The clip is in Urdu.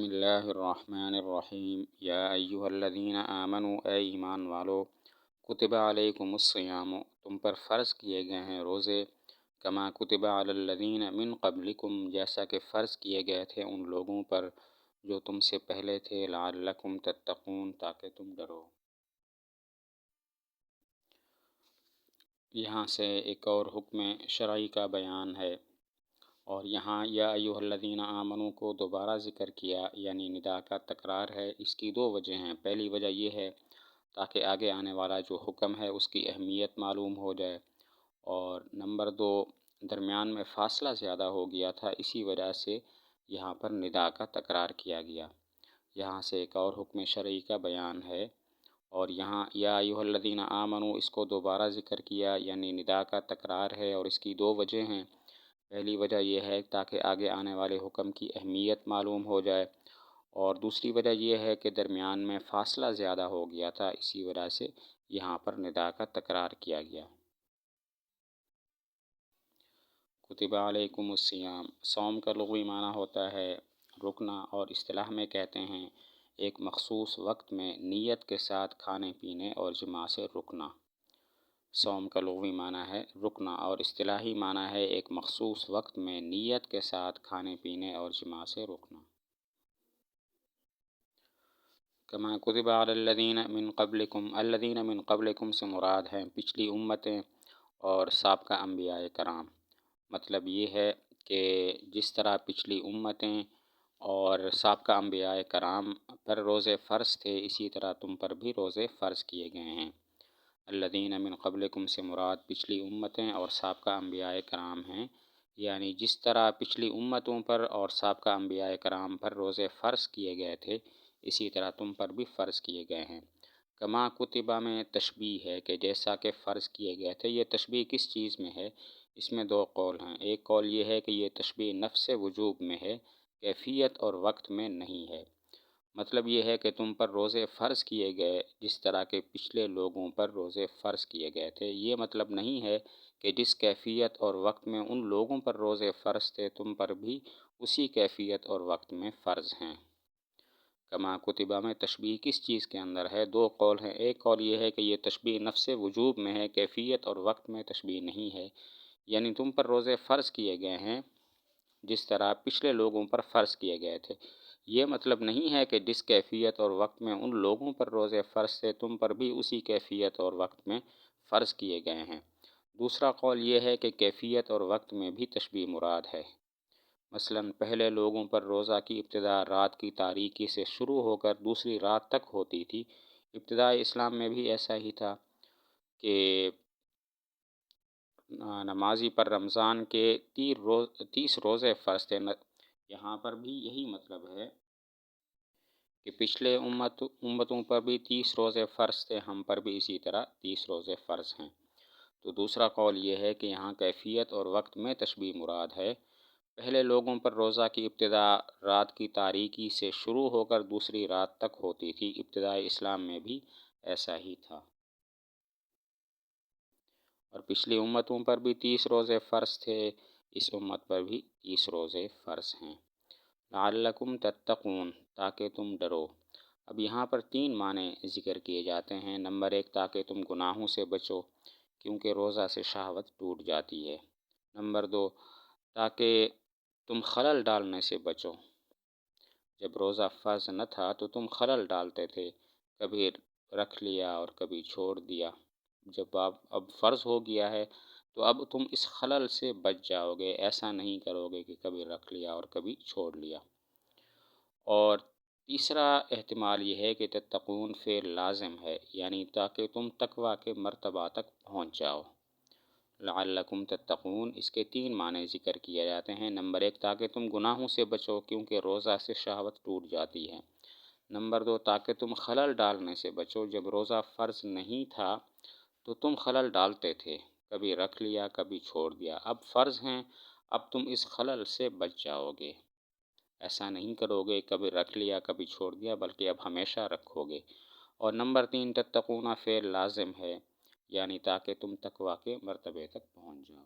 اللہ الرحمن الرحیم یا ایھا الذین آمنوا اے ایمان والو کتب علیکم الصیام تم پر فرض کیے گئے ہیں روزے کما کتب علی الذین من قبلکم جیسا کہ فرض کیے گئے تھے ان لوگوں پر جو تم سے پہلے تھے لعلکم تتقون تاکہ تم ڈرو۔ یہاں سے ایک اور حکم شرعی کا بیان ہے، اور یہاں یا ایھا الذین آمنوا کو دوبارہ ذکر کیا، یعنی ندا کا تکرار ہے۔ اس کی دو وجہ ہیں۔ پہلی وجہ یہ ہے تاکہ آگے آنے والا جو حکم ہے اس کی اہمیت معلوم ہو جائے، اور نمبر دو درمیان میں فاصلہ زیادہ ہو گیا تھا، اسی وجہ سے یہاں پر ندا کا تکرار کیا گیا۔ یہاں سے ایک اور حکم شرعی کا بیان ہے، اور یہاں یا ایھا الذین آمنوا اس کو دوبارہ ذکر کیا، یعنی ندا کا تکرار ہے، اور اس کی دو وجہ ہیں۔ پہلی وجہ یہ ہے تاکہ آگے آنے والے حکم کی اہمیت معلوم ہو جائے، اور دوسری وجہ یہ ہے کہ درمیان میں فاصلہ زیادہ ہو گیا تھا، اسی وجہ سے یہاں پر ندا کا تکرار کیا گیا۔ کتب علیکم الصیام، صوم کا لغوی معنی ہوتا ہے رکنا، اور اصطلاح میں کہتے ہیں ایک مخصوص وقت میں نیت کے ساتھ کھانے پینے اور جماع سے رکنا۔ صوم کا لغوی معنی ہے رکنا، اور اصطلاحی معنی ہے ایک مخصوص وقت میں نیت کے ساتھ کھانے پینے اور جماع سے رکنا۔ کما کتب علی الذین من قبلکم، الذین من قبلکم سے مراد ہیں پچھلی امتیں اور سابقہ انبیاء کرام۔ مطلب یہ ہے کہ جس طرح پچھلی امتیں اور سابقہ انبیاء کرام پر روزے فرض تھے، اسی طرح تم پر بھی روزے فرض کیے گئے ہیں۔ الذین من قبلکم سے مراد پچھلی امتیں اور سابقہ انبیاء کرام ہیں، یعنی جس طرح پچھلی امتوں پر اور سابقہ انبیاء کرام پر روزے فرض کیے گئے تھے، اسی طرح تم پر بھی فرض کیے گئے ہیں۔ کما کتبہ میں تشبیہ ہے کہ جیسا کہ فرض کیے گئے تھے۔ یہ تشبیہ کس چیز میں ہے؟ اس میں دو قول ہیں۔ ایک قول یہ ہے کہ یہ تشبیہ نفس وجوب میں ہے، کیفیت اور وقت میں نہیں ہے۔ مطلب یہ ہے کہ تم پر روزے فرض کیے گئے جس طرح کے پچھلے لوگوں پر روزے فرض کیے گئے تھے۔ یہ مطلب نہیں ہے کہ جس کیفیت اور وقت میں ان لوگوں پر روزے فرض تھے تم پر بھی اسی کیفیت اور وقت میں فرض ہیں۔ کما کتبہ میں تشبیہ کس چیز کے اندر ہے؟ دو قول ہیں۔ ایک قول یہ ہے کہ یہ تشبیہ نفس وجوب میں ہے، کیفیت اور وقت میں تشبیہ نہیں ہے، یعنی تم پر روزے فرض کیے گئے ہیں جس طرح پچھلے لوگوں پر فرض کیے گئے تھے۔ یہ مطلب نہیں ہے کہ جس کیفیت اور وقت میں ان لوگوں پر روزے فرض تھے تم پر بھی اسی کیفیت اور وقت میں فرض کیے گئے ہیں۔ دوسرا قول یہ ہے کہ کیفیت اور وقت میں بھی تشبیہ مراد ہے۔ مثلا پہلے لوگوں پر روزہ کی ابتدا رات کی تاریکی سے شروع ہو کر دوسری رات تک ہوتی تھی۔ ابتدائی اسلام میں بھی ایسا ہی تھا کہ نمازی پر رمضان کے 30 روزے فرض تھے۔ یہاں پر بھی یہی مطلب ہے کہ پچھلے امتوں پر بھی 30 روزے فرض تھے، ہم پر بھی اسی طرح 30 روزے فرض ہیں۔ تو دوسرا قول یہ ہے کہ یہاں کیفیت اور وقت میں تشبیہ مراد ہے۔ پہلے لوگوں پر روزہ کی ابتدا رات کی تاریکی سے شروع ہو کر دوسری رات تک ہوتی تھی۔ ابتدائی اسلام میں بھی ایسا ہی تھا، اور پچھلی امتوں پر بھی 30 روزے فرض تھے، اس امت پر بھی 30 روزے فرض ہیں۔ لعلکم تتقون، تاکہ تم ڈرو۔ اب یہاں پر 3 معنی ذکر کیے جاتے ہیں۔ نمبر 1 تاکہ تم گناہوں سے بچو، کیونکہ روزہ سے شہوت ٹوٹ جاتی ہے۔ نمبر 2 تاکہ تم خلل ڈالنے سے بچو۔ جب روزہ فرض نہ تھا تو تم خلل ڈالتے تھے، کبھی رکھ لیا اور کبھی چھوڑ دیا۔ جب اب فرض ہو گیا ہے تو اب تم اس خلل سے بچ جاؤ گے، ایسا نہیں کرو گے کہ کبھی رکھ لیا اور کبھی چھوڑ لیا۔ اور تیسرا احتمال یہ ہے کہ تتقون فعل لازم ہے، یعنی تاکہ تم تقوی کے مرتبہ تک پہنچ جاؤ۔ لعلکم تتقون، اس کے 3 معنی ذکر کیے جاتے ہیں۔ نمبر 1 تاکہ تم گناہوں سے بچو، کیونکہ روزہ سے شہوت ٹوٹ جاتی ہے۔ نمبر 2 تاکہ تم خلل ڈالنے سے بچو۔ جب روزہ فرض نہیں تھا تو تم خلل ڈالتے تھے، کبھی رکھ لیا کبھی چھوڑ دیا۔ اب فرض ہیں، اب تم اس خلل سے بچ جاؤ گے، ایسا نہیں کرو گے کبھی رکھ لیا کبھی چھوڑ دیا، بلکہ اب ہمیشہ رکھو گے۔ اور نمبر 3 تتقون فعل لازم ہے، یعنی تاکہ تم تقوی کے مرتبے تک پہنچ جاؤ۔